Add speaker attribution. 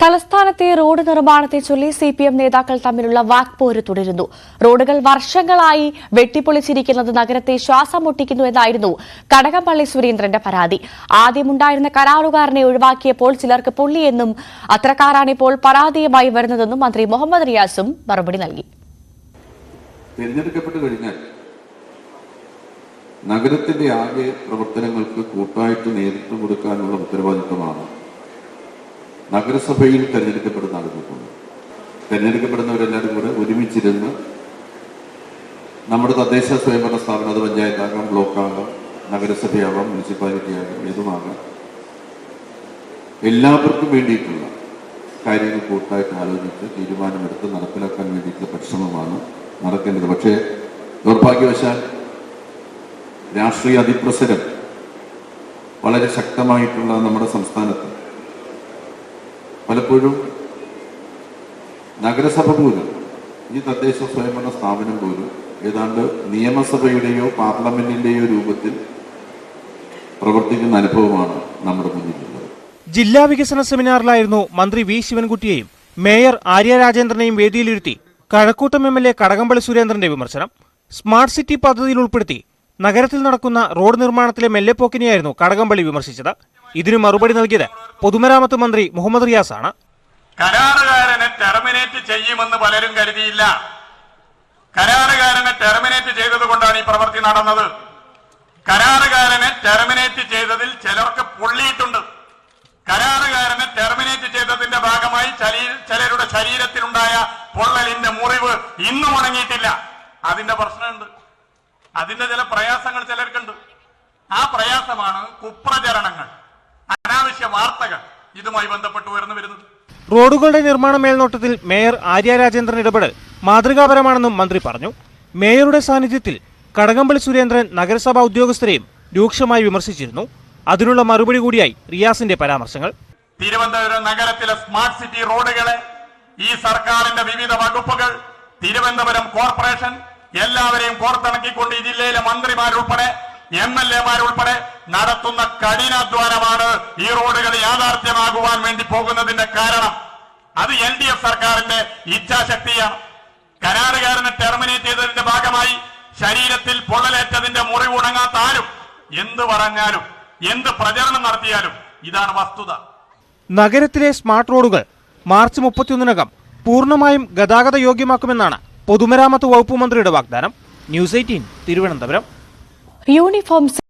Speaker 1: തലസ്ഥാനത്തെ റോഡ് നിർമ്മാണത്തെ ചൊല്ലി സിപിഎം നേതാക്കൾ തമ്മിലുള്ള വാക്പോര് തുടരുന്നു. റോഡുകൾ വർഷങ്ങളായി വെട്ടിപ്പൊളിച്ചിരിക്കുന്നത് നഗരത്തെ ശ്വാസം മുട്ടിക്കുന്നു എന്നായിരുന്നു കടകംപള്ളി സുരേന്ദ്രന്റെ പരാതി. ആദ്യമുണ്ടായിരുന്ന കരാറുകാരനെ ഒഴിവാക്കിയപ്പോൾ ചിലർക്ക് പൊള്ളിയെന്നും അത്തരക്കാരാണ് ഇപ്പോൾ പരാതിയുമായി വരുന്നതെന്നും മന്ത്രി മുഹമ്മദ് റിയാസും മറുപടി നൽകി.
Speaker 2: തിരഞ്ഞെടുക്കപ്പെട്ടു കഴിഞ്ഞാൽ നഗരത്തിന്റെ ആകെ പ്രവർത്തനങ്ങൾക്ക് കൂട്ടായിട്ട് നേതൃത്വം കൊടുക്കാനുള്ള ഉത്തരവാദിത്വമാണ് നഗരസഭയിൽ തെരഞ്ഞെടുക്കപ്പെടുന്ന ആളുകൾക്കുണ്ട്. തെരഞ്ഞെടുക്കപ്പെടുന്നവരെല്ലാവരും കൂടെ ഒരുമിച്ചിരുന്ന് നമ്മുടെ തദ്ദേശ സ്വയംഭരണ സ്ഥാപനം, അത് പഞ്ചായത്താകാം, ബ്ലോക്കാകാം, നഗരസഭയാകാം, മുനിസിപ്പാലിറ്റി ആകാം, ഏതുമാകാം, എല്ലാവർക്കും വേണ്ടിയിട്ടുള്ള കാര്യങ്ങൾ കൂട്ടായിട്ട് ആലോചിച്ച് തീരുമാനമെടുത്ത് നടപ്പിലാക്കാൻ വേണ്ടിയിട്ടുള്ള പരിശ്രമമാണ് നടക്കേണ്ടത്. പക്ഷേ ദൗർഭാഗ്യവശാൽ രാഷ്ട്രീയ അതിപ്രസരം വളരെ ശക്തമായിട്ടുള്ള നമ്മുടെ സംസ്ഥാനത്ത് പലപ്പോഴും നഗരസഭ പോലും, ഈ തദ്ദേശ സ്വയംഭരണ സ്ഥാപനം പോലും ഏതാണ്ട് നിയമസഭയുടെയോ പാർലമെന്റിന്റെയോ രൂപത്തിൽ പ്രവർത്തിക്കുന്ന അനുഭവമാണ് നമ്മുടെ മുന്നിലുള്ളത്.
Speaker 3: ജില്ലാ വികസന സെമിനാറിലായിരുന്നു മന്ത്രി വി ശിവൻകുട്ടിയെയും മേയർ ആര്യ രാജേന്ദ്രനെയും വേദിയിലിരുത്തി കഴക്കൂട്ടം എംഎൽഎ കടകംപള്ളി സുരേന്ദ്രന്റെ വിമർശനം. സ്മാർട്ട് സിറ്റി പദ്ധതിയിൽ ഉൾപ്പെടുത്തി നഗരത്തിൽ നടക്കുന്ന റോഡ് നിർമ്മാണത്തിലെ മെല്ലെപ്പോക്കിനെയായിരുന്നു കടകംപള്ളി വിമർശിച്ചത്. ഇതിനു മറുപടി നൽകിയത് പൊതുമരാമത്ത് മന്ത്രി മുഹമ്മദ് റിയാസ് ആണ്.
Speaker 4: കരാറുകാരനെ ടെർമിനേറ്റ് ചെയ്യുമെന്ന് പലരും കരുതിയില്ല. കരാറുകാരനെ ടെർമിനേറ്റ് ചെയ്തതുകൊണ്ടാണ് ഈ പ്രവൃത്തി നടന്നത്. കരാറുകാരനെ ടെർമിനേറ്റ് ചെയ്തതിൽ ചിലർക്ക് പൊള്ളിയിട്ടുണ്ട്. കരാറുകാരനെ ടെർമിനേറ്റ് ചെയ്തതിന്റെ ഭാഗമായി ചിലരുടെ ശരീരത്തിലുണ്ടായ പൊള്ളലിന്റെ മുറിവ് ഇന്നും ഉണങ്ങിയിട്ടില്ല. അതിന്റെ പ്രശ്നമുണ്ട്, അതിന്റെ ചില പ്രയാസങ്ങൾ ചിലർക്കുണ്ട്. ആ പ്രയാസമാണ് കുപ്രചരണങ്ങൾ, അനാവശ്യ വാർത്തകൾ ഇതുമായി ബന്ധപ്പെട്ട് ഉയർന്നു വരുന്നത്.
Speaker 3: റോഡുകളുടെ നിർമ്മാണ മേൽനോട്ടത്തിൽ മേയർ ആര്യ രാജേന്ദ്രൻ ഇടപെടൽ മാതൃകാപരമാണെന്നും മന്ത്രി പറഞ്ഞു. മേയറുടെ സാന്നിധ്യത്തിൽ കടകംപള്ളി സുരേന്ദ്രൻ നഗരസഭാ ഉദ്യോഗസ്ഥരെയും രൂക്ഷമായി വിമർശിച്ചിരുന്നു. അതിനുള്ള മറുപടി കൂടിയായി റിയാസിന്റെ പരാമർശങ്ങൾ.
Speaker 4: തിരുവനന്തപുരം നഗരത്തിലെ സ്മാർട്ട് സിറ്റി റോഡുകളെ ഈ സർക്കാരിന്റെ വിവിധ വകുപ്പുകൾ, തിരുവനന്തപുരം കോർപ്പറേഷൻ എല്ലാവരെയും കോർത്തിണക്കിക്കൊണ്ട് ഈ ജില്ലയിലെ മന്ത്രിമാരുൾപ്പെടെ MLA-മാരുൾപ്പെടെ നടത്തുന്ന കഠിനാധ്വാനമാണ് ഈ റോഡുകൾ യാഥാർത്ഥ്യമാകുവാൻ വേണ്ടി പോകുന്നതിന്റെ കാരണം. അത് LDF സർക്കാരിന്റെ ഇച്ഛാശക്തിയാണ്. കരാറുകാരനെ ടെർമിനേറ്റ് ചെയ്തതിന്റെ ഭാഗമായി ശരീരത്തിൽ പൊള്ളലേറ്റതിന്റെ മുറിവ് ഉണങ്ങാത്ത ആരും എന്ത് പറഞ്ഞാലും എന്ത് പ്രചരണം നടത്തിയാലും ഇതാണ് വസ്തുത.
Speaker 3: നഗരത്തിലെ സ്മാർട്ട് റോഡുകൾ മാർച്ച് 31-നകം പൂർണ്ണമായും ഗതാഗത യോഗ്യമാക്കുമെന്നാണ് പൊതുമരാമത്ത് വകുപ്പ് മന്ത്രിയുടെ വാഗ്ദാനം. ന്യൂസ് 18 തിരുവനന്തപുരം.
Speaker 1: യൂണിഫോം